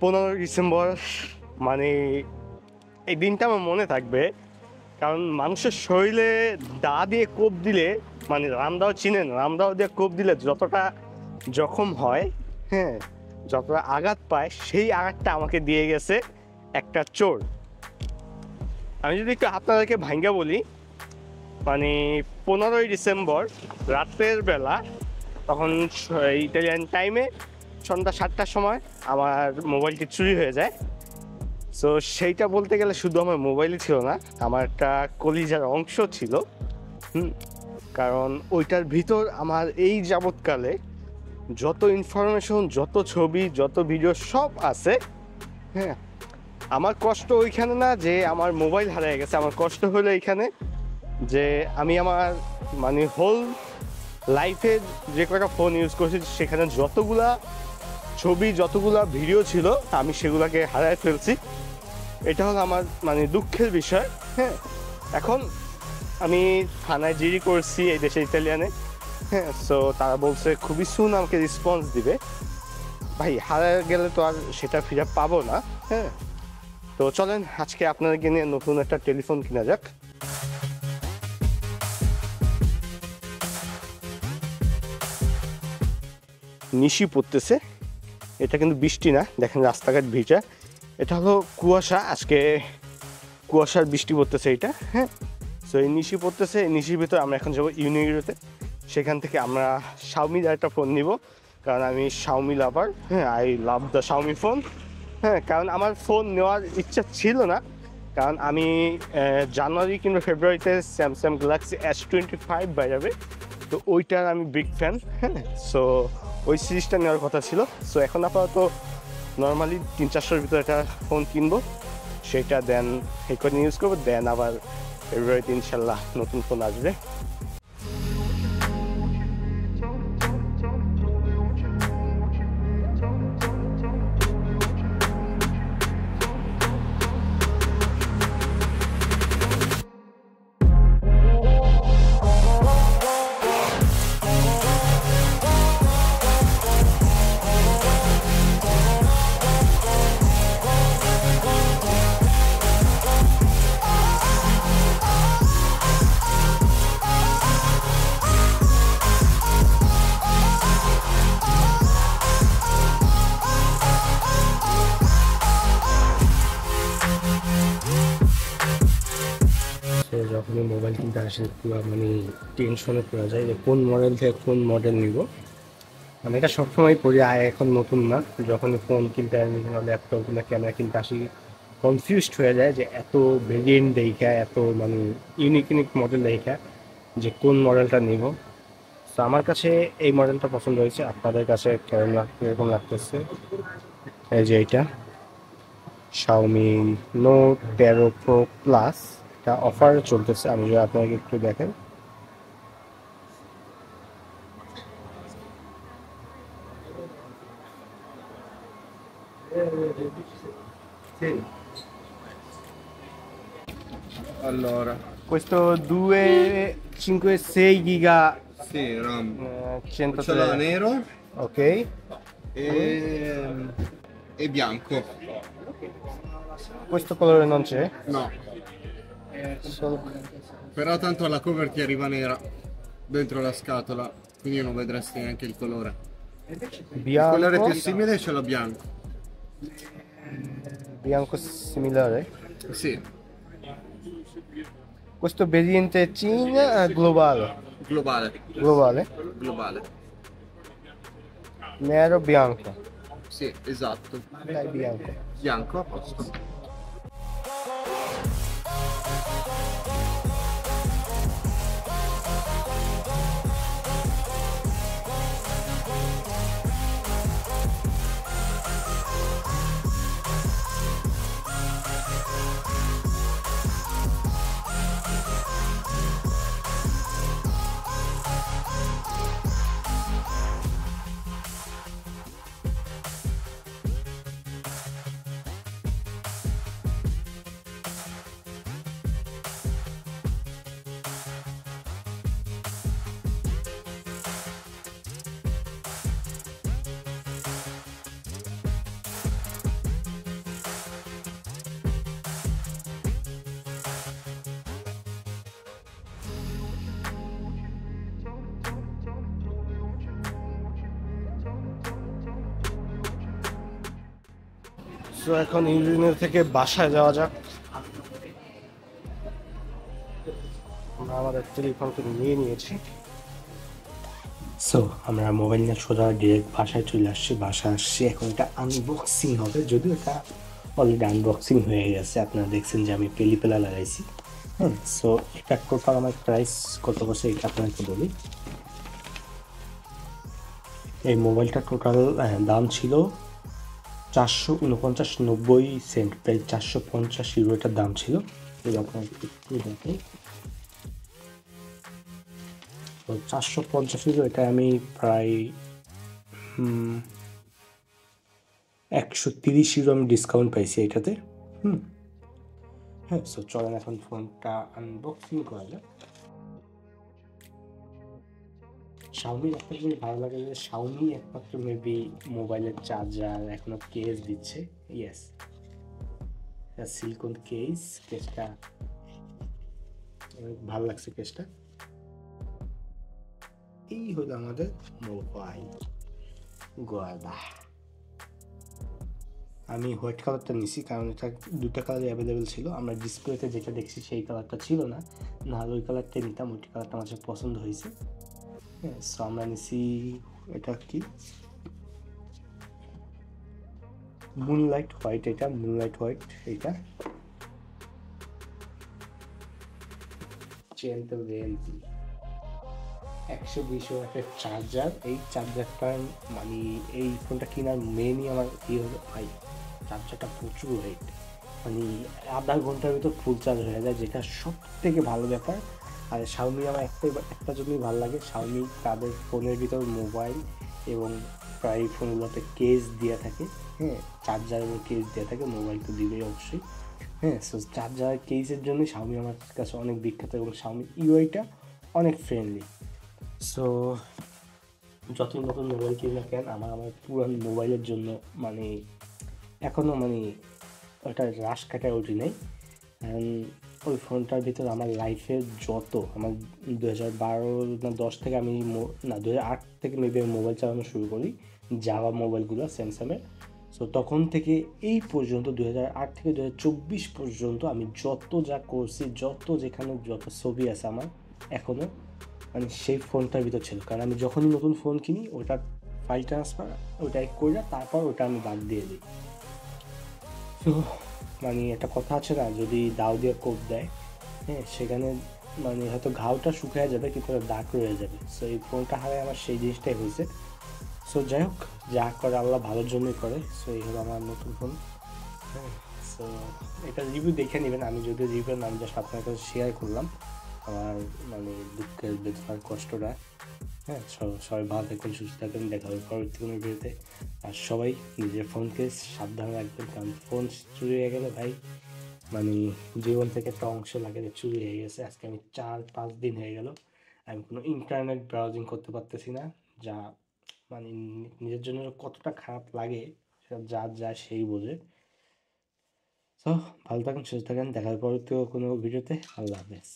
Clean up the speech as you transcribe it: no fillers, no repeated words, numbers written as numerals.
15 December মানে এই দিনটা আমার মনে থাকবে, কারণ মানুষের শরীরে দা দিয়ে কোপ দিলে, মানে রামদাও চিনেন, রামদাও দিয়ে কোপ দিলে যতটা জখম হয়, হ্যাঁ, যতটা আঘাত পায়, সেই আঘাতটা আমাকে দিয়ে গেছে একটা চোর। আমি যদি একটু আপনাদেরকে ভাঙ্গা বলি, মানে 15 ডিসেম্বর রাতের বেলা, তখন ইটালিয়ান টাইমে সন্ধ্যা 7টার সময় আমার মোবাইলটি চুরি হয়ে যায়। সো সেইটা বলতে গেলে শুধু আমার মোবাইলই ছিল না, আমার একটা কলিজার অংশ ছিল। কারণ ওইটার ভিতর আমার এই যাবৎকালে যত ইনফরমেশন, যত ছবি, যত ভিডিও সব আছে। হ্যাঁ, আমার কষ্ট ওইখানে না যে আমার মোবাইল হারিয়ে গেছে, আমার কষ্ট হলো এইখানে যে আমি আমার মানে হোল লাইফে যে কটা ফোন ইউজ করছি সেখানে যতগুলা ছবি, যতগুলা ভিডিও ছিল, আমি সেগুলোকে হারায় ফেলছি। এটা হলো আমার মানে দুঃখের বিষয়। হ্যাঁ, এখন আমি থানায় জিডি করছি এই দেশে, ইতালিয়ানে। হ্যাঁ, সো তারা বলছে খুবই সুন আমাকে রেসপন্স দিবে। ভাই, হারায় গেলে তো আর সেটা ফিরে পাবো না। হ্যাঁ, তো চলেন আজকে আপনাদেরকে নিয়ে নতুন একটা টেলিফোন কিনা যাক। নিশি পড়তেছে, এটা কিন্তু বৃষ্টি না, দেখেন রাস্তাঘাট ভিজা, এটা হলো কুয়াশা। আজকে কুয়াশার বৃষ্টি পড়তেছে এইটা। হ্যাঁ, সো এই নিশি পড়তেছে, এই নিশির ভিতরে আমরা এখন যাবো ইউনিরোতে। সেখান থেকে আমরা শাওমির একটা ফোন নিব, কারণ আমি শাওমি লাভার। হ্যাঁ, I love the Xiaomi phone. হ্যাঁ, কারণ আমার ফোন নেওয়ার ইচ্ছা ছিল না, কারণ আমি জানুয়ারি কিংবা ফেব্রুয়ারিতে স্যামসাং গ্যালাক্সি S25 বেরোবে, তো ওইটার আমি বিগ ফ্যান। হ্যাঁ, সো ওই সিরিজটা নেওয়ার কথা ছিল। সো এখন আপাতত নর্মালি 300-400-র ভিতরে একটা ফোন কিনবো, সেটা দেন এই করে ইউজ করবো, দেন আবার ফেব্রুয়ারিতে ইনশাল্লাহ নতুন ফোন আসবে। যখনই মোবাইল কিনতে আসে পুরো মানে টেনশনে পড়ে যায় যে কোন মডেল থেকে কোন মডেল নিব। আমি এটা সবসময় পড়ি, এখন নতুন না, যখনই ফোন কিনতে আসি, ল্যাপটপ কিংবা ক্যামেরা কিনতে আসি, কনফিউজড হয়ে যায় যে এত ভেরিয়েন্ট দেখা, এত মানে ইউনিক ইউনিক মডেল দেখা যে কোন মডেলটা নিব। তো আমার কাছে এই মডেলটা পছন্দ হয়েছে, আপনাদের কাছে কীরকম লাগতেছে? এই যে এইটা শাওমি নোট 13 প্রো প্লাস, এটা অফার চলতেছে। আমি যদি আপনাকে একটু দেখেন, Allora, questo 256 giga sì, RAM. Ce 103. l'ho nero Ok, e bianco. questo colore non c'è? No, Solo... però tanto la cover ti arriva nera dentro la scatola, quindi non vedresti neanche il colore. Il colore più bianco, simile ce l'ho bianco. bianco similare. Sì, Questo variante Cina globale, globale. globale, Globale. nero bianco. Sì, esatto. Dai, bianco. Bianco a posto. So এখন engineer থেকে বাসায় যাওয়া যাক। আমরা আমাদের টেলিফোনকে নিয়ে নিয়েছি। So আমরা মোবাইল নিয়ে সোজা ডিরেক্ট বাসায় চলে আসছি। বাসায় আসছি, এখন এটা আনবক্সিং হবে, যদিও এটা অলরেডি আনবক্সিং হয়ে গেছে। আপনারা দেখছেন যে আমি পেলিপেলা লাগাইছি। হ্যাঁ, সো এটা টোটাল আমার প্রাইস কত বসে এটা আপনাকে বলি। এই মোবাইলটা টোটাল দাম ছিল 449.90, প্রায় 450 ইউরো এটার দাম ছিল। আপনাকে একটু দেখাই, তো 450 ইউরো, এটা আমি প্রায় 130 ইউরো আমি ডিসকাউন্ট পাইছি এটাতে। হ্যাঁ, সো চলেন এখন ফোনটা আনবক্সিং করা যাক। শাওমির একটা জিনিস ভালো লাগে যে শাওমি একমাত্র মেবি মোবাইলের চার্জার এখনো কেস দিচ্ছে। ইয়েস, সিলিকন কেস, কেসটা অনেক ভালো লাগছে। কেসটা এই হলো আমাদের মোবাইল গোয়াদা। আমি হোয়াইট কালারটা নিছি কারণ এটা দুটো কালার অ্যাভেলেবেল ছিল। আমরা ডিসপ্লেতে যেটা দেখছি সেই কালারটা ছিল না, নাহলে ওই কালারটাই নিতাম। ওই কালারটা আমার পছন্দ হয়েছে। হ্যাঁ, সো আমরা নিছি এটা কি মুনলাইট হোয়াইট, এটা মুনলাইট হোয়াইট। এটা চেনতে রেলপি 120 ওয়াটের চার্জার। এই চার্জারটা মানে এই ফোনটা কেনার মেনই আমার হলো ভাই, চার্জারটা প্রচুর ওয়েট, মানে আধা ঘন্টার ভিতর ফুল চার্জ হয়ে যায়, যেটা সব থেকে ভালো ব্যাপার। আর শাওমি আমার একটা জন্যই ভালো লাগে, শাওমি তাদের ফোনের ভিতর মোবাইল এবং প্রায় ফোনগুলোতে কেস দেওয়া থাকে। হ্যাঁ, চার্জার এবং কেস দেওয়া থাকে, মোবাইল তো দিবেই অবশ্যই। হ্যাঁ, সো চার্জার কেসের জন্যই শাওমি আমার কাছে অনেক বিখ্যাত, এবং শাওমি ইউআইটা অনেক ফ্রেন্ডলি। সো যতই নতুন মোবাইল কিনি না কেন, আমার পুরান মোবাইলের জন্য মানে এখনও মানে ওটা রাশ কাটায় উঠি নাই। ওই ফোনটার ভিতর আমার লাইফের যত আমার 2012 না 10 থেকে আমি না 2008 থেকে মেবি আমি মোবাইল চালানো শুরু করি, জাভা মোবাইলগুলো স্যামসাংয়ের। সো তখন থেকে এই পর্যন্ত 2008 থেকে 2024 পর্যন্ত আমি যত যা করছি, যেখানে যত ছবি আছে আমার এখনও মানে সেই ফোনটার ভিতর ছিল। কারণ আমি যখনই নতুন ফোন কিনি ওটার ফাইল ট্রান্সফার ওইটাই করে, তারপর ওটা আমি বাদ দিয়ে দিই। তো মানে একটা কথা আছে না, যদি দাও দিয়ে কোপ দেয়, হ্যাঁ, সেখানে মানে হয়তো ঘাওটা শুকিয়ে যাবে কিন্তু দাগ রয়ে যাবে। সো এই ফোনটা হারায় আমার সেই জিনিসটাই হয়েছে। সো যাই হোক, যা করে আল্লাহ ভালোর জন্যই করে। সো এই হলো আমার নতুন ফোন। হ্যাঁ, সো এটা রিভিউ দেখে নেবেন। আমি যদি রিভিউ নাম জাস্ট আপনার কাছে শেয়ার করলাম আমার মানে দুঃখের বেদনার কষ্টটা। হ্যাঁ, সবাই ভালো থাকবেন, সুস্থ থাকবেন, দেখা হবে পরবর্তী কোনো ভিডিওতে। আর সবাই নিজের ফোনকে সাবধানে রাখবেন, কারণ ফোন চুরি হয়ে গেলে ভাই মানে জীবন থেকে একটা অংশ লাগে যে চুরি হয়ে গেছে। আজকে আমি 4-5 দিন হয়ে গেল আমি কোনো ইন্টারনেট ব্রাউজিং করতে পারতেছি না, যা মানে নিজের জন্য কতটা খারাপ লাগে সেটা যার যায় সেই বোঝে। তো ভালো থাকেন, সুস্থ থাকেন, দেখা হবে পরবর্তী কোনো ভিডিওতে। আল্লাহ হাফেজ।